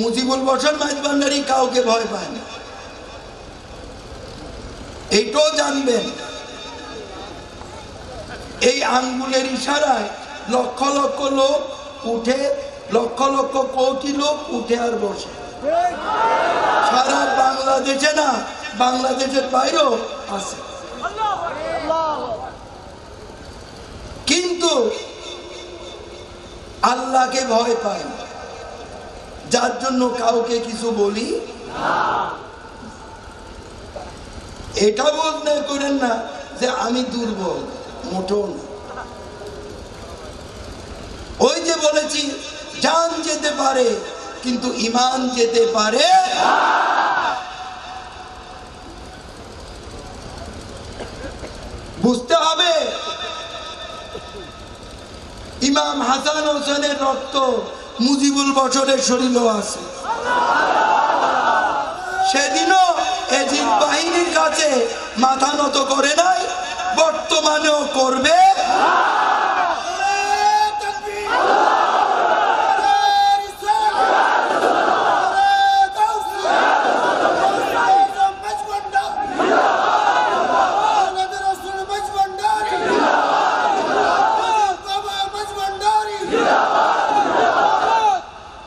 মুজিবুল বসর মাঝবান্ডারি কাউকে ভয় পায় না, এইটাও জানবেন। এই আঙ্গুলের ইশারায় লক্ষ লক্ষ লোক উঠে, লক্ষ লক্ষ কোটি লোক উঠে আর বসে। সারা বাংলাদেশে না, বাংলাদেশের বাইরেও আছে। কিন্তু আল্লাহকে ভয় পায় না, যার জন্য কাউকে কিছু বলি এটা বলতে করেন না যে আমি দুর্বল, মোটেও না। ওই যে বলেছি জান যেতে পারে কিন্তু ঈমান যেতে পারে। বুঝতে হবে ইমাম হাসান হোসেনের রক্ত মুজিবুল বশরের শরীরেও আছে। সেদিনও এজিদ বাহিনীর কাছে মাথা নত করে নাই, বর্তমানেও করবে।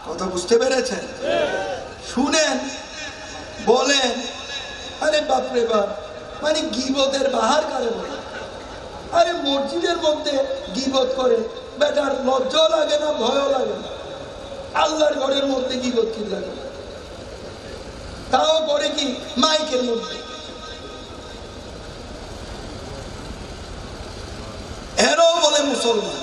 কথা বুঝতে পেরেছেন? শুনেন, বলেন আরে বাপরে বাপ, মানে গীবতের বাহার কারে বলে? আরে মসজিদের মধ্যে গীবত করে বেটার লজ্জাও লাগে না, ভয়ও লাগে না। আল্লাহর ঘরের মধ্যে গীবত কি লাগে? তাও করে কি মাইকের মধ্যে। এরাও বলে মুসলমান।